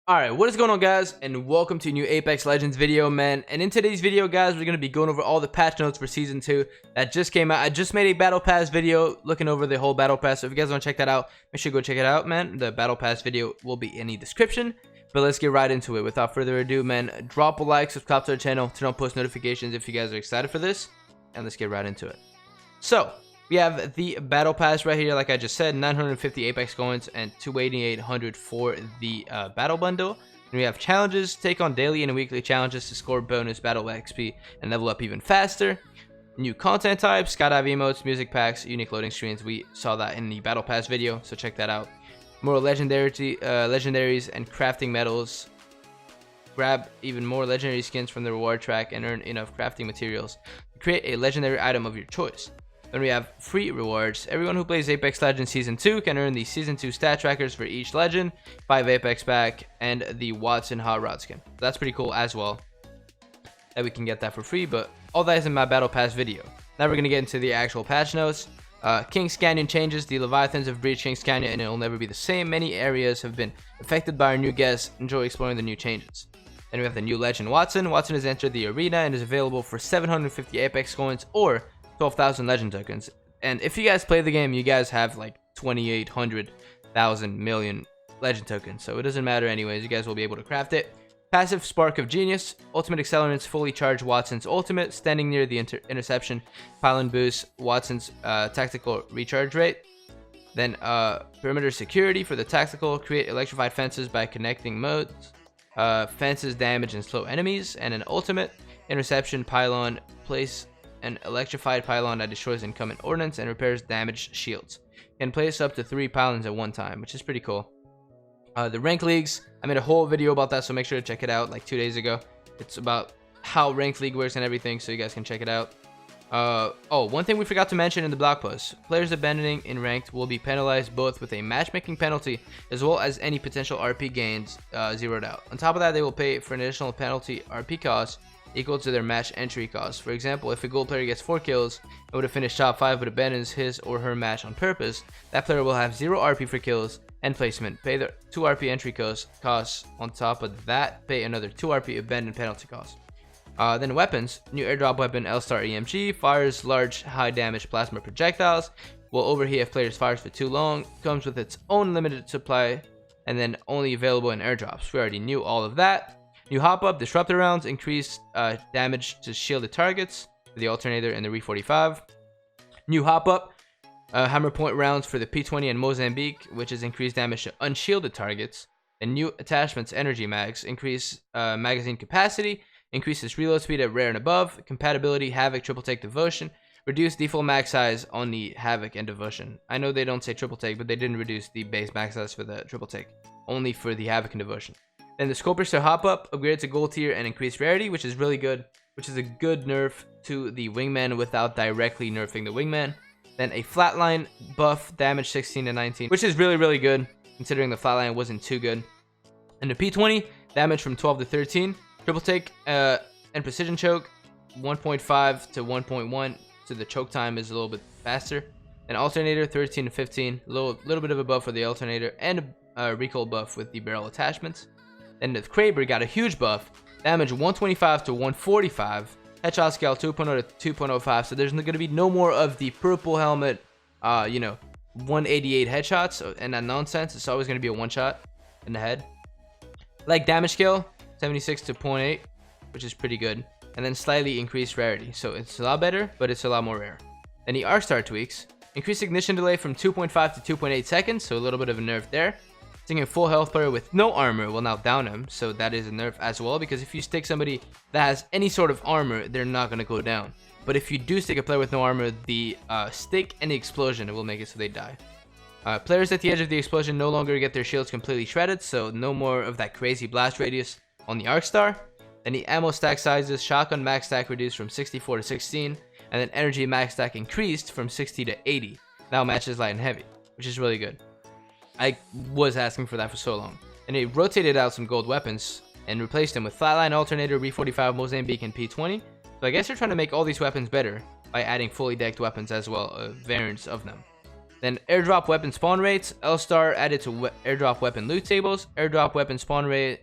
Alright, what is going on, guys, and welcome to a new Apex Legends video, man. And in today's video, guys, we're going to be going over all the patch notes for Season 2 that just came out. I just made a Battle Pass video looking over the whole Battle Pass, so if you guys want to check that out, make sure you go check it out, man. The Battle Pass video will be in the description, but let's get right into it. Without further ado, man, drop a like, subscribe to our channel, turn on post notifications if you guys are excited for this, and let's get right into it. So, we have the Battle Pass right here, like I just said, 950 Apex coins and 2,800 for the Battle Bundle. And we have challenges, take on daily and weekly challenges to score bonus Battle XP and level up even faster. New content types, skydive emotes, music packs, unique loading screens. We saw that in the Battle Pass video, so check that out. More legendaries and crafting medals. Grab even more legendary skins from the reward track and earn enough crafting materials to create a legendary item of your choice. Then we have free rewards. Everyone who plays Apex Legends Season 2 can earn the Season 2 stat trackers for each legend, 5 Apex pack, and the Wattson hot rod skin. That's pretty cool as well, that we can get that for free, but all that is in my Battle Pass video. Now we're going to get into the actual patch notes. King's Canyon changes. The Leviathans have breached King's Canyon and it will never be the same. Many areas have been affected by our new guests. Enjoy exploring the new changes. Then we have the new legend Wattson. Wattson has entered the arena and is available for 750 Apex coins or 12,000 legend tokens. And if you guys play the game, you guys have like 2,800,000 million legend tokens, so it doesn't matter anyways. You guys will be able to craft it. Passive Spark of Genius. Ultimate accelerants fully charge Wattson's ultimate. Standing near the interception pylon boosts Wattson's tactical recharge rate. Then perimeter security for the tactical. Create electrified fences by connecting modes. Fences damage and slow enemies. And an ultimate interception pylon. Place an electrified pylon that destroys incoming ordnance and repairs damaged shields. Can place up to 3 pylons at one time, which is pretty cool. The rank leagues, I made a whole video about that, so make sure to check it out like 2 days ago. It's about how ranked league works and everything, so you guys can check it out. Oh, one thing we forgot to mention in the blog post: players abandoning in ranked will be penalized both with a matchmaking penalty as well as any potential RP gains zeroed out. On top of that, they will pay for an additional penalty RP cost equal to their match entry cost. For example, if a gold player gets 4 kills and would have finished top 5 but abandons his or her match on purpose, that player will have 0 RP for kills and placement. Pay their 2 RP entry costs. On top of that, pay another 2 RP abandon penalty cost. Then weapons. New airdrop weapon L-Star EMG fires large high damage plasma projectiles. Will overheat if players fires for too long. Comes with its own limited supply and then only available in airdrops. We already knew all of that. New hop-up, disruptor rounds, increased damage to shielded targets for the alternator and the Re-45. New hop-up, hammer point rounds for the P20 and Mozambique, which is increased damage to unshielded targets. And new attachments, energy mags, increase magazine capacity, increases reload speed at rare and above, compatibility, Havoc, triple take, devotion, reduce default max size on the Havoc and devotion. I know they don't say triple take, but they didn't reduce the base max size for the triple take, only for the Havoc and devotion. Then the Sculptor to hop up, upgrade to gold tier and increase rarity, which is really good, which is a good nerf to the wingman without directly nerfing the wingman. Then a flatline buff, damage 16 to 19, which is really good considering the flatline wasn't too good. And the P20, damage from 12 to 13, triple take and precision choke 1.5 to 1.1, so the choke time is a little bit faster. And alternator 13 to 15, a little bit of a buff for the alternator, and a recoil buff with the barrel attachments. Then the Kraber got a huge buff, damage 125 to 145, headshot scale 2.0 to 2.05, so there's going to be no more of the purple helmet, 188 headshots and that nonsense. It's always going to be a one shot in the head. Like damage scale 76 to 0.8, which is pretty good, and then slightly increased rarity, so it's a lot better, but it's a lot more rare. Then the R-Star tweaks, increased ignition delay from 2.5 to 2.8 seconds, so a little bit of a nerf there. Sticking a full health player with no armor will now down him, so that is a nerf as well, because if you stick somebody that has any sort of armor, they're not going to go down. But if you do stick a player with no armor, the stick and the explosion, it will make it so they die. Players at the edge of the explosion no longer get their shields completely shredded, so no more of that crazy blast radius on the Arc Star. Then the ammo stack sizes, shotgun max stack reduced from 64 to 16, and then energy max stack increased from 60 to 80. Now matches light and heavy, which is really good. I was asking for that for so long. And it rotated out some gold weapons and replaced them with Flatline, Alternator, Re-45, Mozambique, and P20. So I guess they're trying to make all these weapons better by adding fully decked weapons as well, variants of them. Then airdrop weapon spawn rates. L-Star added to airdrop weapon loot tables. Airdrop weapon spawn rate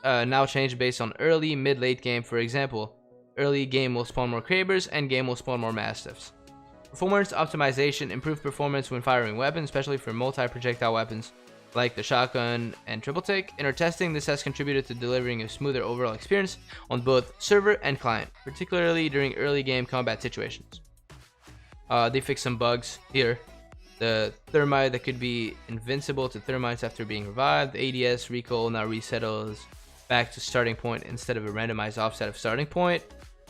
now changed based on early, mid, late game. For example, early game will spawn more Krabers, end game will spawn more Mastiffs. Performance optimization. Improved performance when firing weapons, especially for multi-projectile weapons like the shotgun and triple take. In our testing, this has contributed to delivering a smoother overall experience on both server and client, particularly during early game combat situations. They fixed some bugs here. The thermite that could be invincible to thermites after being revived. The ADS recoil now resettles back to starting point instead of a randomized offset of starting point.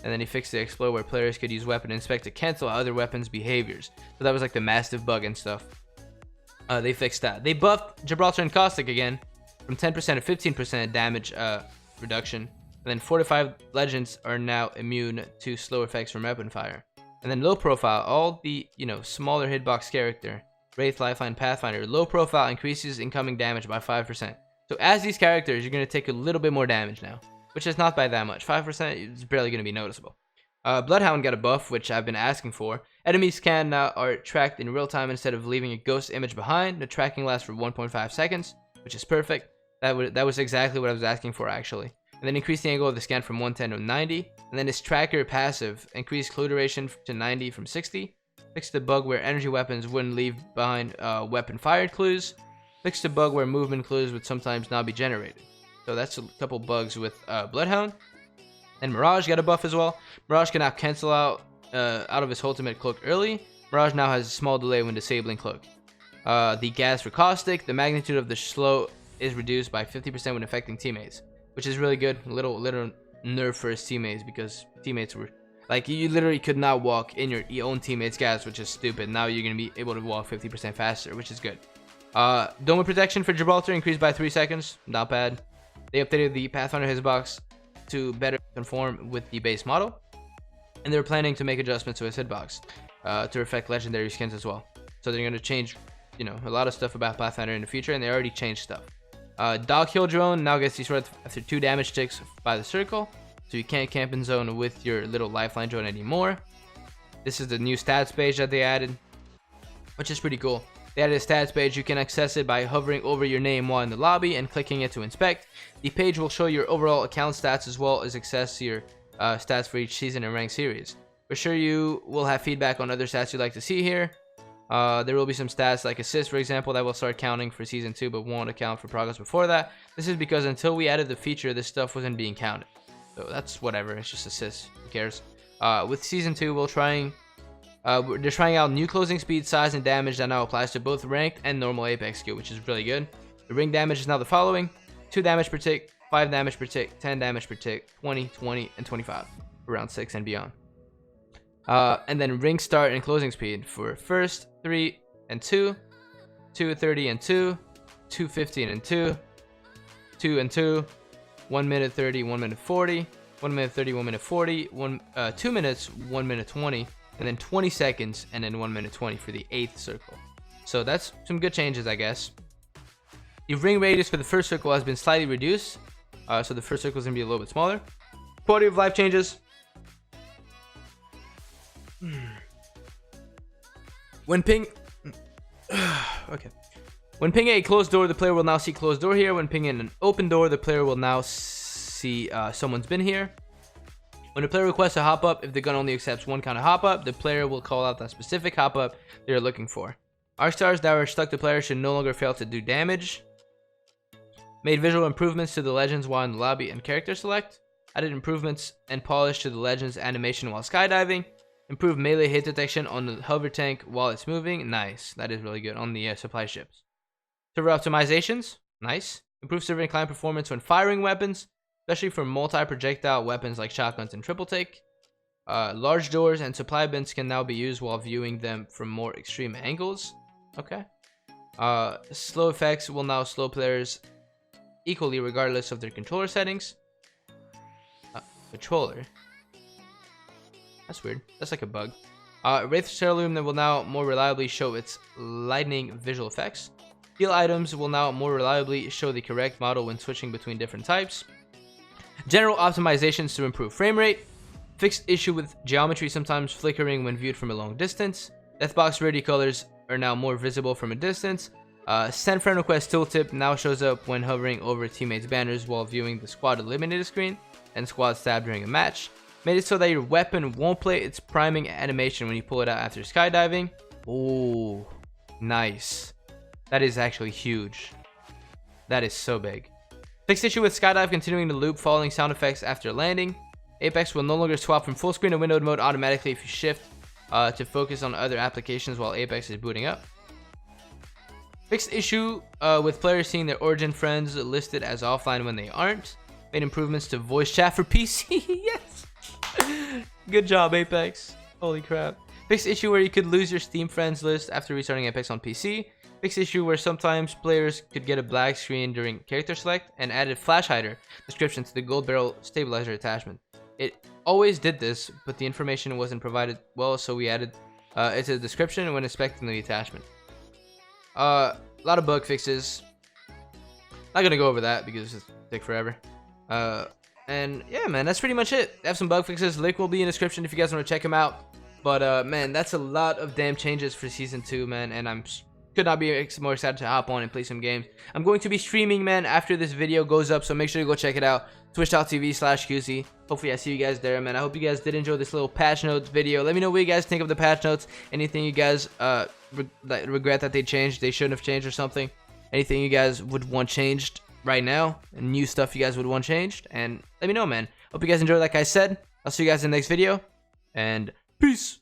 And then he fixed the exploit where players could use weapon inspect to cancel other weapons' behaviors. So that was like the Mastiff bug and stuff. They fixed that. They buffed Gibraltar and Caustic again from 10% to 15% damage reduction. And then fortified legends are now immune to slow effects from weapon fire. And then low profile, all the smaller hitbox character, Wraith, Lifeline, Pathfinder, low profile increases incoming damage by 5%. So as these characters, you're going to take a little bit more damage now, which is not by that much. 5% is barely going to be noticeable. Bloodhound got a buff, which I've been asking for. Enemies can now are tracked in real time instead of leaving a ghost image behind. The tracking lasts for 1.5 seconds, which is perfect. That was exactly what I was asking for, actually. And then increase the angle of the scan from 110 to 90. And then his tracker passive, increase clue duration to 90 from 60. Fix the bug where energy weapons wouldn't leave behind weapon fired clues. Fix the bug where movement clues would sometimes not be generated. So that's a couple bugs with Bloodhound. And Mirage got a buff as well. Mirage can now cancel out of his ultimate cloak early. Mirage now has a small delay when disabling cloak. The gas for Caustic, the magnitude of the slow is reduced by 50% when affecting teammates, which is really good. Little nerf for his teammates, because teammates were like, you literally could not walk in your own teammates' gas, which is stupid. Now you're gonna be able to walk 50% faster, which is good. Dome protection for Gibraltar increased by 3 seconds. Not bad. They updated the Pathfinder hitbox to better conform with the base model, and they're planning to make adjustments to his hitbox to reflect legendary skins as well. So they're going to change a lot of stuff about Pathfinder in the future, and they already changed stuff. Dog kill drone now gets destroyed after 2 damage ticks by the circle, so you can't camp in zone with your little lifeline drone anymore. This is the new stats page that they added, which is pretty cool. They added a stats page. You can access it by hovering over your name while in the lobby and clicking it to inspect. The page will show your overall account stats as well as access to your stats for each season and ranked series. For sure, you will have feedback on other stats you'd like to see here. There will be some stats like assists, for example, that will start counting for season 2 but won't account for progress before that. This is because until we added the feature, this stuff wasn't being counted. So that's whatever. It's just assists. Who cares? With season 2, they're trying out new closing speed, size, and damage that now applies to both ranked and normal Apex skill, which is really good. The ring damage is now the following: 2 damage per tick, 5 damage per tick, 10 damage per tick, 20, 20, and 25 for round 6 and beyond. And then ring start and closing speed for first, 3 and 2, 2:30 and 2, 2:15 and 2, 2 and 2, 1 minute 30, 1 minute 40, 1 minute 30, 1 minute 40, 2 minutes, 1 minute 20. And then 20 seconds, and then 1 minute 20 for the 8th circle. So that's some good changes, I guess. The ring radius for the first circle has been slightly reduced, so the first circle is going to be a little bit smaller. Quality of life changes. When pinging a closed door, the player will now see closed door here. When pinging an open door, the player will now see someone's been here. When a player requests a hop up, if the gun only accepts 1 kind of hop up, the player will call out that specific hop up they are looking for. Arc stars that are stuck to players should no longer fail to do damage. Made visual improvements to the legends while in the lobby and character select. Added improvements and polish to the legends animation while skydiving. Improved melee hit detection on the hover tank while it's moving. Nice. That is really good on the supply ships. Server optimizations. Nice. Improved server and client performance when firing weapons, especially for multi-projectile weapons like shotguns and triple take. Large doors and supply bins can now be used while viewing them from more extreme angles. Okay. Slow effects will now slow players equally regardless of their controller settings. Controller. That's weird. That's like a bug. Wraith Ceruleum will now more reliably show its lightning visual effects. Heal items will now more reliably show the correct model when switching between different types. General optimizations to improve frame rate. Fixed issue with geometry sometimes flickering when viewed from a long distance. Deathbox rarity colors are now more visible from a distance. Send friend request tooltip now shows up when hovering over teammates' banners while viewing the squad eliminated screen and squad tab during a match. Made it so that your weapon won't play its priming animation when you pull it out after skydiving. Ooh, nice. That is actually huge. That is so big. Fixed issue with skydive continuing to loop following sound effects after landing. Apex will no longer swap from full screen to windowed mode automatically if you shift to focus on other applications while Apex is booting up. Fixed issue with players seeing their origin friends listed as offline when they aren't. Made improvements to voice chat for PC. Yes! Good job, Apex. Holy crap. Fixed issue where you could lose your Steam friends list after restarting Apex on PC. Fixed issue where sometimes players could get a black screen during character select, and added flash hider description to the gold barrel stabilizer attachment. It always did this, but the information wasn't provided well, so we added it to the description when inspecting the attachment. A lot of bug fixes. Not gonna go over that because it's take forever. And yeah, man, that's pretty much it. They have some bug fixes. Link will be in the description if you guys want to check them out. But man, that's a lot of damn changes for season 2, man, and I'm could not be more excited to hop on and play some games. I'm going to be streaming, man, after this video goes up, so make sure you go check it out. Twitch.tv/QeWZee. Hopefully I see you guys there, man. I hope you guys did enjoy this little patch notes video. Let me know what you guys think of the patch notes. Anything you guys regret that they changed, they shouldn't have changed or something. Anything you guys would want changed right now, and new stuff you guys would want changed, and let me know, man. Hope you guys enjoyed. Like I said, I'll see you guys in the next video, and peace.